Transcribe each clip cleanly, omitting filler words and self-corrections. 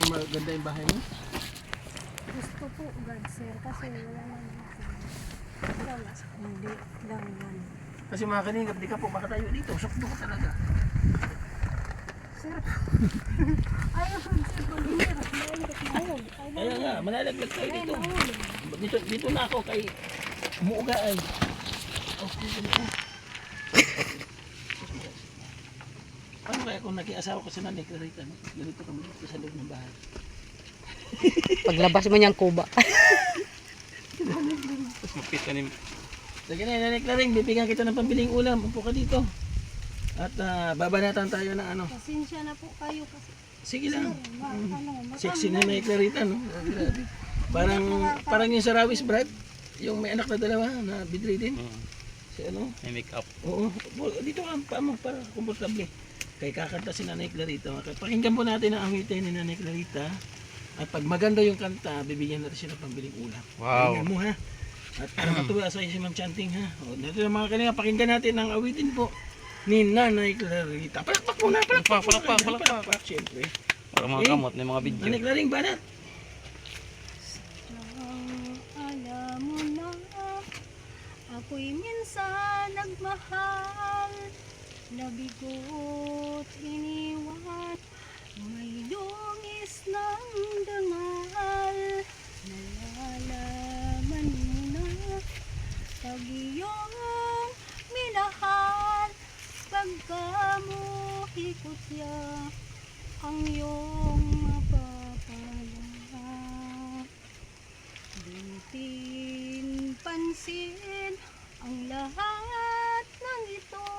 maganda yung bahay mo? Gusto po, God sir, kasi wala naman wala, hindi lang yan. Kasi mga kanina, di ka po makatayo dito. Sakto ka talaga. Sir, ayaw ko sir, kung hirap, maulog, maulog. Kaya nga, malalaglag tayo Ay, dito. maulog. Dito na ako kay umuuga ay. Okay, ganito. Paano kaya kung nag-iasawa ko sa nanay, Clarita, no? Ganito kami dito sa loob ng bahay. Paglabas mo niyang kuba. Mapit ka ni... Sige na, nanay Claring, bibigyan kita ng pambiling ulam. Upo ka dito. At babanatan tayo ng ano. Pasensya na po kayo kasi. Sige lang. Ano, Sexy na nanay Clarita, no? Grabe. Parang yung sa Rawis, Brad. Yung may anak na dalawa na bedridden. Si ano? May make up. Oo. Dito ka pa mo para komportable. Kay kakanta si Nanay Clarita. Pakinggan po natin ang awitin ni Nanay Clarita. At pag maganda yung kanta, bibigyan natin siya ng pambiling ulam. Wow. Pakinggan mo ha. At para matuwa sa si Ma'am Chanting ha. O, dito yung mga kanina, pakinggan natin ang awitin po ni Nanay Clarita. Palakpak muna, palakpak. Siyempre. Para mga kamot na mga video. Nanay Claring, banat. Alam mo na, ako'y minsan nagmahal, nabigo't iniwan, may dungis ng dangal. Nalalaman mo na, pag iyong minahal, pagka mo hikutya, ang iyong mapapala. Bitin pansin ang lahat ng ito,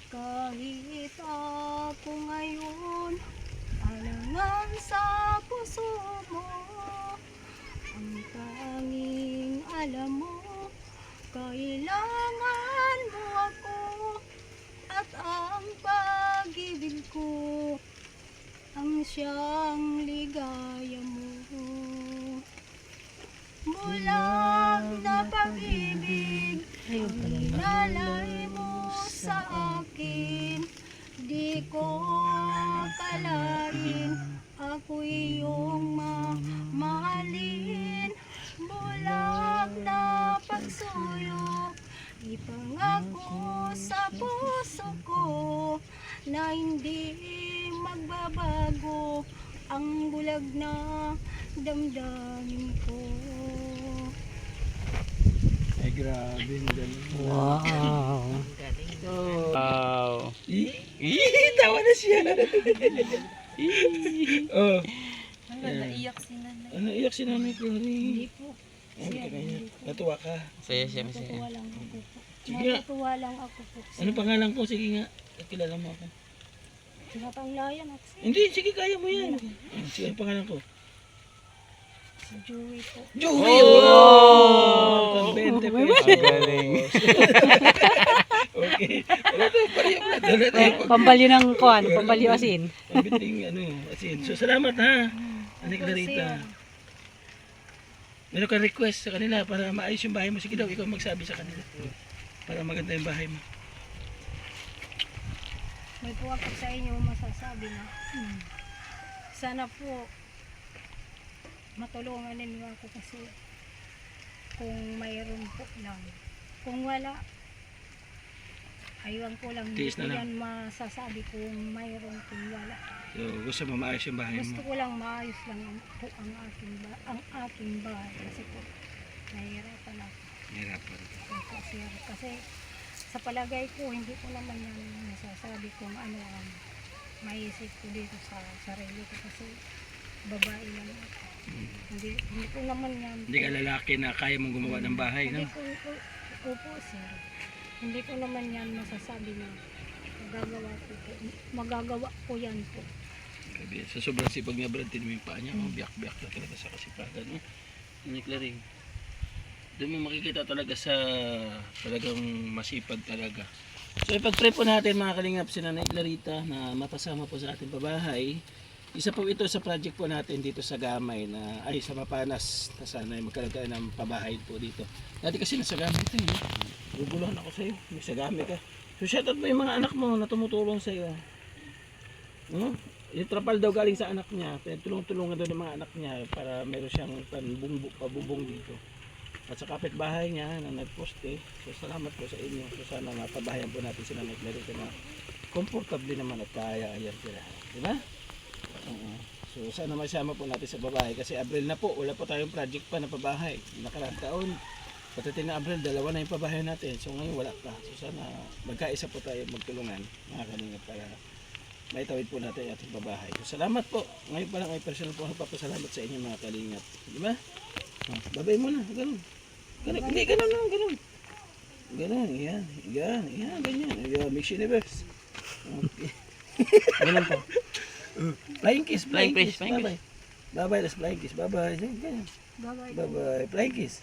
kahit ako ngayon alangan sa puso mo. Ang tanging alam mo, kailangan mo ako, at ang pag-ibig ko ang siyang ligaya mo. Bulag na pag-ibig ang inalay mo sa akin, di ko kalarin ako iyong mamahalin. Bulag na pagsuyo, ipangako sa puso ko na hindi magbabago ang bulag na damdamin ko. Ay grabe, magaling. Wow. Wow. Tawa na siya. Oh. Naiyak si nanay. Ano iyak si Nanay Claring? Hindi po. Ay, kaya natuwa ka. Saya siya, masaya. Natutuwa lang ako po. Sige nga. Natutuwa lang ako po. Ano pangalan ko? Sige nga. Kilala mo ako. Sinapanglayan ako Hindi, sige, kaya mo yan. Sige, ang pangalan ko. si Joey po. Joey! Oh! 20 Ang pesos. galing. Okay. Ano to? Pariyo na. Ano to? Pambalyo ng kuan, pambalyo asin. Ang biting ano, asin. So, salamat ha. Nanay Clarita. Meron kang request sa kanila para maayos yung bahay mo. Sige daw, ikaw magsabi sa kanila. Para maganda yung bahay mo. May po ako sa inyo masasabi na sana po matulungan ninyo ako kasi kung mayroon po lang. Kung wala, aywan ko lang. Hindi Tiis ko na lang. yan masasabi kung mayroon kung wala. So, gusto mo maayos yung bahay Gusto mo. ko lang maayos lang po ang aking bahay kasi po nahihirapan ako. Hirapan. Kasi sa palagay ko, hindi ko naman yan masasabi kung ano ang maisip ko dito sa sarili ko kasi babae lang ako. Hindi ko naman yan. Hindi ka lalaki na kaya mong gumawa ng bahay, no? Opo, sir. Hindi ko naman yan masasabi na magagawa ko yan po. Grabe. Sa sobrang sipag niya, Brad, tinuloy yung paa niya. Biyak-biyak na talaga sa kasipagan, no? Nanay Claring. Doon mo makikita talaga sa talagang masipag talaga. So ipag-pray po natin mga kalingap si Nanay Clarita na mapasama po sa ating pabahay. Isa po ito sa project po natin dito sa Gamay na ay sa Mapanas na sana ay magkaroon tayo ng pabahay po dito. Dati kasi nasa Gamay ito eh. Guguluhan ako sa iyo. May sa Gamay ka. So shoutout mo yung mga anak mo na tumutulong sa iyo. No? Yung trapal daw galing sa anak niya. Tulong-tulungan daw ng mga anak niya para meron siyang pabubong dito. At sa kapitbahay niya na nagposte. So salamat po sa inyo. So sana mapabahayan po natin sila naglarito na komportable naman at kaya ayan sila. Di ba? Oo. So sana masama po natin sa babae kasi Abril na po. Wala po tayong project pa na pabahay. Nakaraang taon. Patatin na Abril, dalawa na yung pabahay natin. So ngayon wala pa. So sana magkaisa po tayo magtulungan mga kalingap para maitawid po natin ang ating babahay. So, salamat po. Ngayon pa lang ay personal po nagpapasalamat sa inyo mga kalingap. Di ba? Babay mo na. Ganun. Ganun. Hindi, ganun lang. Ganun. Ganun. Yan. Yan. Yan. Ganyan. Yan. Miss Universe. Okay. Ganun po. Flying kiss. Flying kiss, Bye flying bye. Bye bye. Let's flying kiss. Bye bye. Ganyan. Bye-bye. Bye bye. Flying kiss.